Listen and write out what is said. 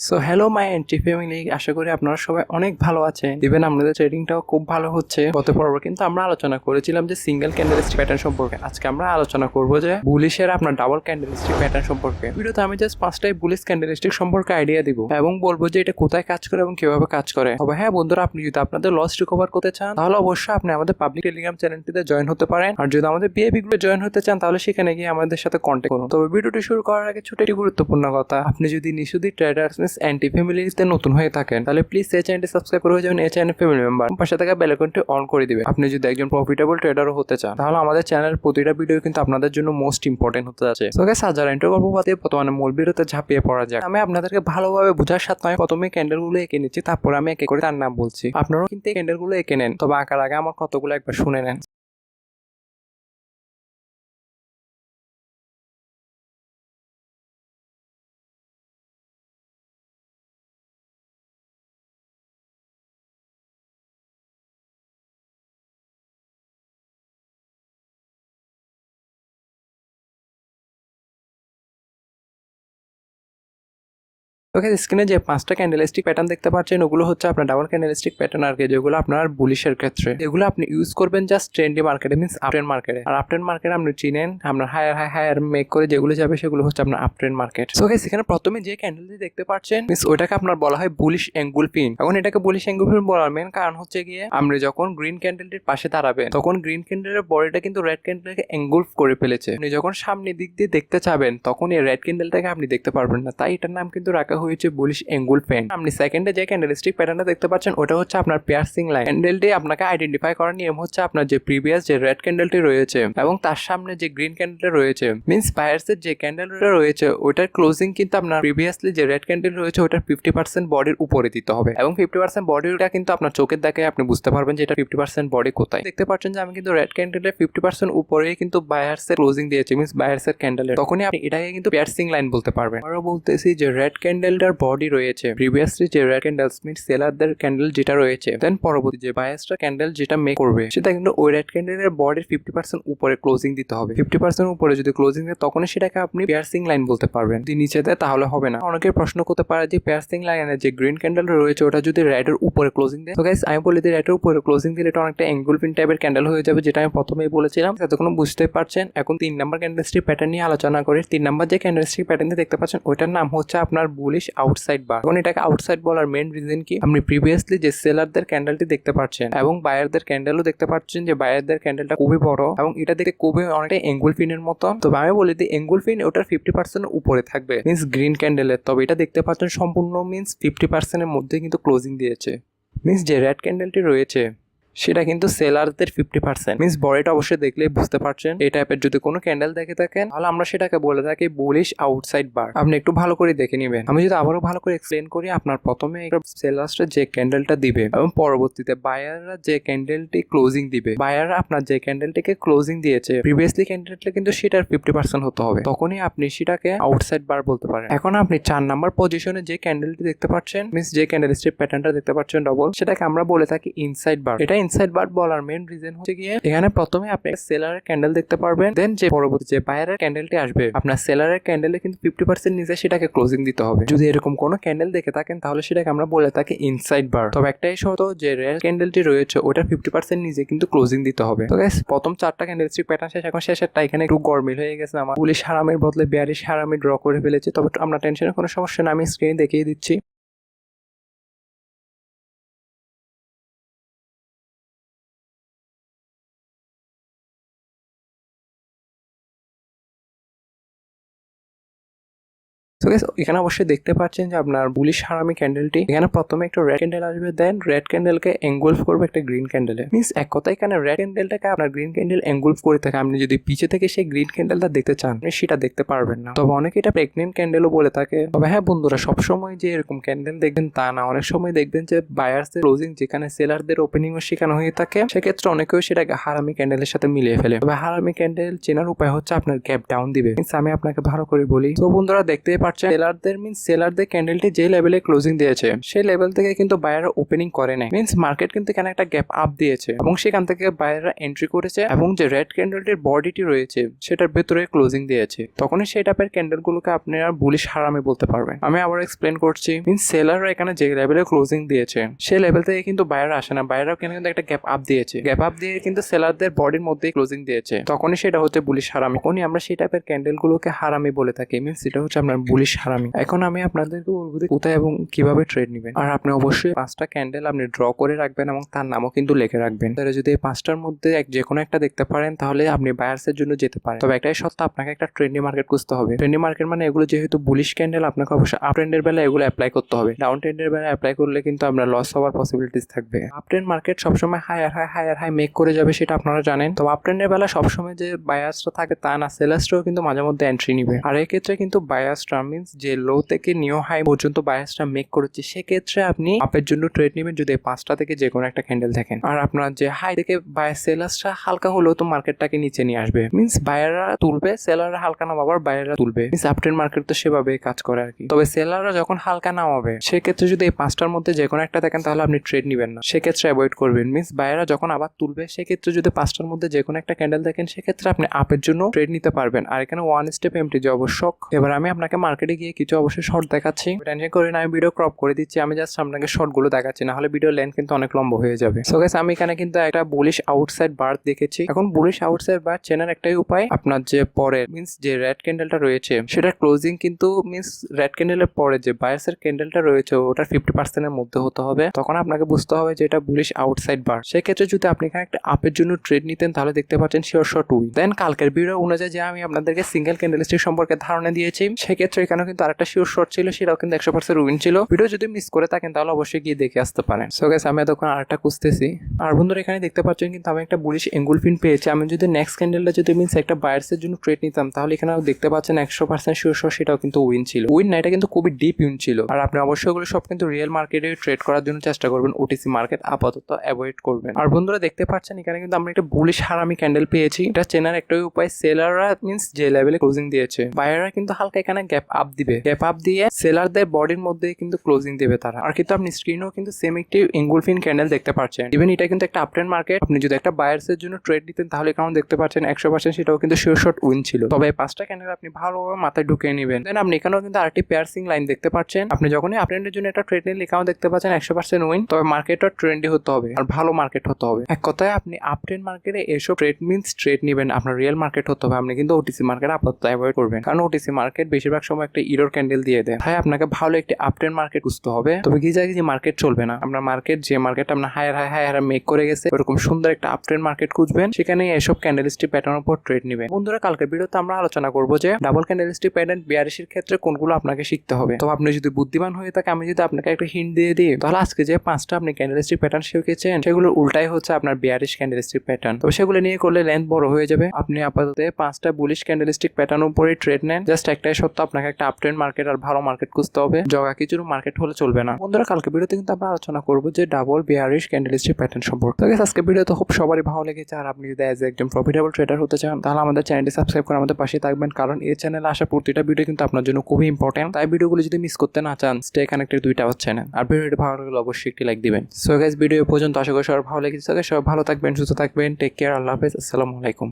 So hello my entry family, আশা করি আপনারা সবাই অনেক ভালো আছেন। ইভেন আমাদের ট্রেডিংটাও খুব ভালো হচ্ছে। গত পর্ব কিন্তু আমরা আলোচনা করেছিলাম যে সিঙ্গেল ক্যান্ডেলস্টিক প্যাটার্ন সম্পর্কে। আজকে আমরা আলোচনা করব যে বুলিশের আপনার ডাবল ক্যান্ডেলস্টিক প্যাটার্ন সম্পর্কে। ভিডিওতে আমি জাস্ট 5টাই বুলিশ ক্যান্ডেলস্টিক সম্পর্কে আইডিয়া দিব এবং বলবো যে এটা কোথায় কাজ করে এবং কিভাবে কাজ করে। তবে হ্যাঁ বন্ধুরা, আপনি যদি আপনাদের লস রিকভার করতে চান তাহলে অবশ্যই আপনি আমাদের পাবলিক টেলিগ্রাম চ্যানেলটিতে জয়েন হতে পারেন। আর যদি আমাদের বিএপি গ্রুপে জয়েন হতে চান তাহলে সেখানে গিয়ে আমাদের সাথে কন্ট্যাক্ট করুন। তবে ভিডিওটি শুরু করার আগে ছোট একটি গুরুত্বপূর্ণ কথা, আপনি যদি নিশুদি ট্রেডার্স এন্টি ফ্যামিলিতে নতুন হয়ে থাকেন তাহলে প্লিজ এই চ্যানেলটি সাবস্ক্রাইব করে হয়ে যাবেন এই চ্যানেল ফ্যামিলি মেম্বার। পাশে থাকা বেল আইকনটি অন করে দিবেন। আপনি যদি একজন প্রফিটেবল ট্রেডারও হতে চান তাহলে আমাদের চ্যানেলের প্রতিটা ভিডিও কিন্তু আপনাদের জন্য মোস্ট ইম্পর্টেন্ট হতে যাচ্ছে। সো গাইস, হাজার এন্টার গল্প বাদে বর্তমানে মূল ভিডিওতে ঝাঁপিয়ে পড়া যাক। আমি আপনাদেরকে ভালোভাবে বোঝার সাথে আমি প্রথমে ক্যান্ডেলগুলো এঁকে নিচ্ছি, তারপর আমি একে করে তার নাম বলছি। আপনারাও কিন্তু এই ক্যান্ডেলগুলো এঁকে নেন, তবে আঁকার আগে আমার কতগুলো একবার শুনে নেন। ওকে, স্ক্রিনে যে 5টা ক্যান্ডেলস্টিক প্যাটার্ন দেখতে পাচ্ছেন ওগুলো হচ্ছে আপনার ডাবল ক্যান্ডেলস্টিক প্যাটার্ন আর কি, যেগুলো আপনার বুলিশের ক্ষেত্রে এগুলো আপনি ইউজ করবেন জাস্ট ট্রেন্ডি মার্কেটে, মিন্স আপট্রেন্ড মার্কেটে। আর আপট্রেন্ড মার্কেটে আপনি চিনেন আপনার হায়ার মেক করে যেগুলো যাবে সেগুলো হচ্ছে আপনার আপট্রেন্ড মার্কেট। সো গাইস, এখানে প্রথমে যে ক্যান্ডেলটি দেখতে পাচ্ছেন মিন্স ওইটাকে আপনার বলা হয় বুলিশ এঙ্গুলফিন। এখন এটাকে বুলিশ এঙ্গুলফিন বলার মেন কারণ হচ্ছে গিয়ে আপনি যখন গ্রিন ক্যান্ডেলটির পাশে দাঁড়াবেন তখন গ্রিন ক্যান্ডেলের বডিটা কিন্তু রেড ক্যান্ডেলকে এঙ্গুলফ করে ফেলেছে। আপনি যখন সামনের দিক দিয়ে দেখতে চাবেন তখন এই রেড ক্যান্ডেলটাকে আপনি দেখতে পারবেন না, তাই এটার নাম কিন্তু রাখা হয়েছে বুলিশ এঙ্গুলফিন। আপনি সেকেন্ডে যে ক্যান্ডেলস্টিক প্যাটার্নটা দেখতে পাচ্ছেন ওটা হচ্ছে আপনার পিয়ার্সিং লাইন। ক্যান্ডেলটি আপনাকে আইডেন্টিফাই করার নিয়ম হচ্ছে আপনার যে প্রিভিয়াস যে রেড ক্যান্ডেলটি রয়েছে এবং তার সামনে যে গ্রিন ক্যান্ডেলটা রয়েছে, মিন্স বায়ার্সের যে ক্যান্ডেলটা রয়েছে ওটার ক্লোজিং কিন্তু আপনার প্রিভিয়াসলি যে রেড ক্যান্ডেল রয়েছে ওটার 50% বডির উপরে দিতে হবে এবং 50% বডিটা কিন্তু আপনার চোখের দেখে আপনি বুঝতে পারবেন যে এটা 50% বডি কোথায়। দেখতে পাচ্ছেন যে আমি কিন্তু রেড ক্যান্ডেলের 50% উপরেই কিন্তু বায়ার্সের ক্লোজিং দিয়েছি, মিন্স বায়ার্সের ক্যান্ডেলের। তখনই আপনি এটাকে কিন্তু পিয়ার্সিং লাইন বলতে পারবেন। আরো বলতেছি যে রেড ক্যান্ডেলটার বডি রয়েছে প্রিভিয়াসলি যে রেড ক্যান্ডেলস মিন্স সেলারদের ক্যান্ডেল যেটা রয়েছে, দেন পরবর্তী যে বায়ার্সটা ক্যান্ডেল যেটা মেক করবে সেটা কিন্তু ওই রেড ক্যান্ডেলের বডির 50% উপরে ক্লোজিং দিতে হবে। 50% উপরে যদি ক্লোজিং দেয় তখনই সেটাকে আপনি পিয়ার্সিং লাইন বলতে পারবেন। যদি নিচে দেয় তাহলে হবে না। অনেকের প্রশ্ন করতে পারে যে পিয়ার্সিং লাইনের যে গ্রিন ক্যান্ডেল রয়েছে ওটা যদি রেডের উপরে ক্লোজিং দেয়, তো গাইস আমি বলি যে রেডের উপরে ক্লোজিং দিলে এটা অনেকটা এঙ্গুলফিন টাইপের ক্যান্ডেল হয়ে যাবে, যেটা আমি প্রথমেই বলেছিলাম। এতক্ষণ বুঝতে পারছেন। এখন 3 নাম্বার ক্যান্ডেলস্টিক প্যাটার্ন নিয়ে আলোচনা করি। 3 নাম্বার যে ক্যান্ডেলস্টিক প্যাটার্ন দেখতে পাচ্ছেন ওইটার নাম হচ্ছে আপনার বুলিশ আউটসাইড বার। এখন এটাকে আউটসাইড বলার মেন রিজন কি, আপনি প্রিভিয়াসলি যে সেলারদের ক্যান্ডেলটি দেখতে পাচ্ছেন এবং বায়ারদের ক্যান্ডেলও দেখতে পাচ্ছেন যে বায়ারদের ক্যান্ডেলটা খুবই বড় এবং এটা দেখতে খুবই অনেকটা এঙ্গুলফিনের মতো। তো আমি বলি যে এঙ্গুলফিন ওটার 50% উপরে থাকবে মিন্স গ্রিন ক্যান্ডেলের, তবে এটা দেখতে পাচ্ছেন সম্পূর্ণ মিন্স 50% এর মধ্যে কিন্তু ক্লোজিং দিয়েছে। মিন্স যে রেড ক্যান্ডেলটি রয়েছে সেটা কিন্তু সেলারদের 50%, মিন্স বডিটা অবশ্যই দেখলেই বুঝতে পারছেন। এই টাইপের যদি কোনো ক্যান্ডেল দেখে থাকেন তাহলে আমরা সেটাকে বলে থাকি বুলিশ আউটসাইড বার। আপনি একটু ভালো করে দেখে নেবেন। আমি যদি আবারও ভালো করে এক্সপ্লেন করি, আপনার প্রথমে সেলার্সরা যে ক্যান্ডেলটা দিবে এবং পরবর্তীতে বায়াররা যে ক্যান্ডেলটি ক্লোজিং দিবে, বায়াররা আপনার যে ক্যান্ডেলটিকে ক্লোজিং দিয়েছে প্রিভিয়াসলি ক্যান্ডেলটা কিন্তু সেটার 50% হতে হবে, তখনই আপনি সেটাকে আউটসাইড বার বলতে পারেন। এখন আপনি 4 নাম্বার পজিশনে যে ক্যান্ডেলটি দেখতে পাচ্ছেন মিন্স যে ক্যান্ডেল স্ট্রিপ প্যাটার্নটা দেখতে পাচ্ছেন ডবল, সেটাকে আমরা বলে থাকি ইনসাইড বার। এটা ইনসাইড বার বলার মেন রিজন হচ্ছে গিয়ে এখানে প্রথমে আপনি সেলারের ক্যান্ডেল দেখতে পারবেন, দেন যে পরবর্তী যে বায়ারের ক্যান্ডেলটি আসবে আপনার সেলারের ক্যান্ডেলে কিন্তু 50% নিচে সেটাকে ক্লোজিং দিতে হবে। যদি এরকম কোনো ক্যান্ডেল দেখে থাকেন তাহলে সেটাকে আমরা বলে থাকি ইনসাইড বার। তবে একটাই শর্ত, যে রেড ক্যান্ডেলটি রয়েছে ওটার 50% নিচে কিন্তু ক্লোজিং দিতে হবে। তো গাইস, প্রথম 4টা ক্যান্ডেলস্টিক প্যাটার্ন শেষ। এখন শেষেরটা এখানে একটু গরমিল হয়ে গেছে, আমার বুলিশ হারামের বদলে বেয়ারিশ হারামি ড্র করে ফেলেছে। তবে আমরা টেনশনের কোনো সমস্যা না, আমি স্ক্রিনে দেখিয়ে দিচ্ছি। তো গাইস, এখানে অবশ্যই দেখতে পাচ্ছেন যে আপনার বুলিশ হারামি ক্যান্ডেলটি এখানে প্রথমে একটা রেড ক্যান্ডেল আসবে, দেন রেড ক্যান্ডেলকে এঙ্গুলফ করবে একটা গ্রিন ক্যান্ডেলে। মিন্স এক কথা এখানে রেড ক্যান্ডেলটাকে আপনার গ্রিন ক্যান্ডেল এঙ্গুলফ করে থাকে। আপনি যদি পিছে থেকে সেই গ্রিন ক্যান্ডেলটা দেখতে চান সেটা দেখতে পারবেন না। তবে অনেকে এটা প্রেগনেন্ট ক্যান্ডেলও বলে থাকে। তবে হ্যাঁ বন্ধুরা, সবসময় যে এরকম ক্যান্ডেল দেখবেন তা না। অনেক সময় দেখবেন যে বায়ার্সের ক্লোজিং যেখানে সেলারদের ওপেনিংও শেখানো হয়ে থাকে, সেক্ষেত্রে অনেকেও সেটাকে হারামি ক্যান্ডেলের সাথে মিলিয়ে ফেলে। তবে হারামি ক্যান্ডেল চেনার উপায় হচ্ছে আপনার গ্যাপ ডাউন দিবে। মিন্স আমি আপনাকে ভালো করে বলি। তো বন্ধুরা, দেখতেই পারছেন সেলারদের ক্যান্ডেলটি যে লেভেলে ক্লোজিং দিয়েছে সেই লেভেল থেকে কিন্তু বায়াররা ওপেনিং করে নাই, মিন্স মার্কেট কিন্তু এখানে একটা গ্যাপ আপ দিয়েছে এবং সেখান থেকে বায়াররা এন্ট্রি করেছে এবং যে রেড ক্যান্ডেলটির বডিটি রয়েছে সেটার ভেতরে ক্লোজিং দিয়েছে। তখনই সেই টাইপের ক্যান্ডেলগুলোকে আপনারা বুলিশ হারামি বলতে পারবেন। আমি আবার এক্সপ্লেন করছি, মিন্স সেলাররা এখানে যে লেভেলে ক্লোজিং দিয়েছে সেই লেভেল থেকে কিন্তু বায়াররা আসে না, বায়াররাও কিন্তু একটা গ্যাপ আপ দিয়েছে, গ্যাপ আপ দিয়ে কিন্তু সেলারদের বডির মধ্যেই ক্লোজিং দিয়েছে, তখনই সেটা হচ্ছে বুলিশ হারামি। তখনই আমরা সেই টাইপের ক্যান্ডেলগুলোকে হারামি বলে থাকি, মিন্স এটা হচ্ছে আপনার বুলিশ হারামি। এখন আমি আপনাদেরকে বলবো কোথায় এবং কিভাবে ট্রেড নেবেন। আর আপনি অবশ্যই 5টা ক্যান্ডেল আপনি ড্র করে রাখবেন এবং তার নামও কিন্তু লিখে রাখবেন। তাহলে যদি এই 5টার মধ্যে যে কোনো একটা দেখতে পারেন তাহলে আপনি বায়ার্সের জন্য যেতে পারেন। তবে একটাই সত্য, আপনাকে একটা ট্রেন্ডি মার্কেট খুঁজতে হবে। ট্রেন্ডি মার্কেট মানে এগুলো যেহেতু বুলিশ ক্যান্ডেল, আপনাকে অবশ্যই আপ ট্রেন্ডের বেলা এগুলো অ্যাপ্লাই করতে হবে। ডাউন ট্রেন্ডের বেলা অ্যাপ্লাই করলে কিন্তু আমরা লস হওয়ার পসিবিলিটিস থাকবে। আপ ট্রেন্ড মার্কেট সবসময় হায়ার হাই মেক করে যাবে, সেটা আপনারা জানেন। তো আপ ট্রেন্ডের বেলা সবসময় যে বায়ার্সটা থাকে তা না, সেলার্সরাও কিন্তু মাঝে মধ্যে এন্ট্রি নিবে। আর এক্ষেত্রে কিন্তু বায়ার্সটা মিন্স যে লো থেকে নিউ হাই পর্যন্ত বায়ার্সটা মেক করেছে, সেক্ষেত্রে আপনি আপের জন্য ট্রেড নেবেন যদি 5টা থেকে যে কোনো একটা ক্যান্ডেল দেখেন। আর আপনার যে হাই থেকে বায়ার সেলার্সরা হালকা হলেও তো মার্কেটটাকে নিচে নিয়ে আসবে, মিন্স বায়াররা তুলবে, সেলাররা হালকা নামাবার বায়াররা তুলবে, মিন্স আপ ট্রেন্ড মার্কেট তো সেভাবে কাজ করে আর কি। তবে সেলাররা যখন হালকা নামাবে সেক্ষেত্রে যদি এই 5টার মধ্যে যে কোনো একটা দেখেন তাহলে আপনি ট্রেড নেবেন না, সেক্ষেত্রে অ্যাভয়েড করবেন। মিন্স বায়াররা যখন আবার তুলবে সেক্ষেত্রে যদি 5টার মধ্যে যে কোনো একটা ক্যান্ডেল দেখেন সেক্ষেত্রে আপনি আপের জন্য ট্রেড নিতে পারবেন। আর এখানে ওয়ান স্টেপ এমটি যে আবশ্যক। এবার আমি আপনাকে মার্কেটে গিয়ে কিছু অবশ্যই শর্ট দেখাচ্ছি, টেনশন করে না, আমি ভিডিও ক্রপ করে দিচ্ছি, আমি জাস্ট আপনাকে শর্ট গুলো দেখাচ্ছি, না হলে ভিডিও লেন্থ কিন্তু অনেক লম্বা হয়ে যাবে। সো গাইস, আমি এখানে কিন্তু একটা বুলিশ আউটসাইড বার দেখেছি। এখন বুলিশ আউটসাইড বার চেনার একটাই উপায়, আপনার যে পরে মিন্স যে রেড ক্যান্ডেলটা রয়েছে সেটা ক্লোজিং কিন্তু মিন্স রেড ক্যান্ডেলের পরে যে বায়ার্সের ক্যান্ডেলটা রয়েছে ওটা 50% এর মধ্যে হতে হবে, তখন আপনাকে বুঝতে হবে যে এটা বুলিশ আউটসাইড বার। সেক্ষেত্রে যদি আপনি এখানে একটা আপের জন্য ট্রেড নিতেন তাহলে দেখতে পাচ্ছেন শিওর শট উইন। দেন কালকের ভিডিও অনুযায়ী যে আমি আপনাদেরকে সিঙ্গেল ক্যান্ডেলস্টিক সম্পর্কে ধারণা দিয়েছি, সেক্ষেত্রে এখানেও কিন্তু আরেকটা শিওর শট ছিল, সেটাও কিন্তু 100% উইন ছিল। ভিডিও যদি মিস করে থাকেন তাহলে অবশ্যই গিয়ে দেখে আসতে পারেন। সো গাইস, আমি তখন আরেকটা খুঁজতেছি। আর বন্ধুরা এখানে দেখতে পাচ্ছেন কিন্তু আমি একটা বুলিশ এঙ্গুলফিন পেয়েছি। আমি যদি নেক্সট ক্যান্ডেলটা যদি মিন্স একটা বায়ার্সের জন্য ট্রেড নিতাম তাহলে এখানেও দেখতে পাচ্ছেন 100% শিওর শট সেটাও কিন্তু উইন ছিল। উইন না, এটা কিন্তু খুবই ডিপ উইন ছিল। আর আপনি অবশ্যই ওগুলো সব কিন্তু রিয়েল মার্কেটে ট্রেড করার জন্য চেষ্টা করবেন, ওটিসি মার্কেট আপাতত অ্যাভয়েড করবেন। আর বন্ধুরা দেখতে পাচ্ছেন এখানে কিন্তু আমরা একটা বুলিশ হারামি ক্যান্ডেল পেয়েছি। এটা চেনার একটাই উপায়, সেলাররা মিন্স যে লেভেলে ক্লোজিং দিয়েছে বায়াররা কিন্তু হালকা এখানে গ্যাপ আপ দিবে, গ্যাপ আপ দিয়ে সেলারদের বডির মধ্যে কিন্তু ক্লোজিং দেবে তারা। আর কিন্তু আপনি স্ক্রিনেও কিন্তু সেম একটি এঙ্গুলফিন ক্যান্ডেল দেখতে পাচ্ছেন। ইভেন এটা কিন্তু একটা আপট্রেন্ড মার্কেট, আপনি যদি একটা বায়ার্সের জন্য ট্রেড দিতেন তাহলে কেমন দেখতে পাচ্ছেন 100% সেটাও কিন্তু শিওর শট উইন ছিল। তবে 5টা ক্যান্ডেল আপনি ভালোভাবে মাথায় ঢুকিয়ে নেবেন। দেন আপনি এখানেও কিন্তু আরেকটি পেয়ারসিং লাইন দেখতে পাচ্ছেন। আপনি যখনই আপট্রেন্ডের জন্য একটা ট্রেড নিলে এখানেও দেখতে পাচ্ছেন 100% উইন। তবে মার্কেটটা ট্রেন্ডি হতে হবে আর ভালো মার্কেট হতে হবে। এক কথায় আপনি আপট্রেন্ড মার্কেটে এসব ট্রেড মিন্স ট্রেড নেবেন, আপনার রিয়েল মার্কেট হতে হবে। আপনি কিন্তু ওটিসি মার্কেট আপাতত অ্যাভয়েড করবেন, কারণ ওটিসি মার্কেট বেশিরভাগ সময় একটা ইরোর ক্যান্ডেল দিয়ে দেয়। তাই আপনাকে ভালো একটি আপট্রেন্ড মার্কেট খুঁজতে হবে। তবে কি জায়গায় যে মার্কেট চলবে না, আপনার মার্কেট যে মার্কেট আপনার হায়ার মেক করে গেছে ওরকম সুন্দর একটা আপট্রেন্ড মার্কেট খুঁজবেন, সেখানে এসব ক্যান্ডেলস্টিক প্যাটার্নের উপর ট্রেড নেবেন। বন্ধুরা কালকে ভিডিওতে আমরা আলোচনা করবো যে ডাবল ক্যান্ডেলস্টিক প্যাটার্ন বিয়ারিশের ক্ষেত্রে কোনগুলো আপনাকে শিখতে হবে। তো আপনি যদি বুদ্ধিমান হয়ে থাকে, আমি যদি আপনাকে একটা হিন্ট দিয়ে দিই তাহলে আজকে যে 5টা আপনি ক্যান্ডেলস্টিক প্যাটার্ন শিখেছেন সেগুলোর উল্টাই হচ্ছে আপনার বিয়ারিশ ক্যান্ডেলস্টিক প্যাটার্ন। তো সেগুলো নিয়ে করলে লেন্থ বড় হয়ে যাবে। আপনি আপাতত 5টা বুলিশ ক্যান্ডেলস্টিক প্যাটার্ন উপরে ট্রেড নেন। জাস্ট একটাই সত্য, আপনাকে একটা আপট্রেন্ড মার্কেট আর ভালো মার্কেট খুঁজতে হবে, জগা কিছুর মার্কেট হলে চলবে না। বন্ধুরা কালকে ভিডিওতে কিন্তু আমরা আলোচনা করবো যে ডাবল বিয়ারিশ ক্যান্ডেলস্টিক প্যাটার্ন সম্পর্কে। তো আজকে ভিডিও তো খুব সবারই ভালো লেগেছে। আর আপনি যদি অ্যাজ একজন প্রফিটেবল ট্রেডার হতে চান তাহলে আমাদের চ্যানেলটি সাবস্ক্রাইব করে আমাদের পাশে থাকবেন, কারণ এই চ্যানেলে আসা প্রতিটা ভিডিও কিন্তু আপনার জন্য খুবই ইম্পর্টেন্ট। তাই ভিডিওগুলো যদি মিস করতে না চান, স্টে কানেক্টেড 2টা চ্যানেল। আর ভিডিওটি ভালো লাগলে অবশ্যই একটি লাইক দিবেন। সো গাইস, ভিডিও পর্যন্ত আশা করি সবার ভালো লেগেছে। সবাই ভালো থাকবেন, সুস্থ থাকবেন, টেক কেয়ার, আল্লাহ হাফেজ, আসসালামু আলাইকুম।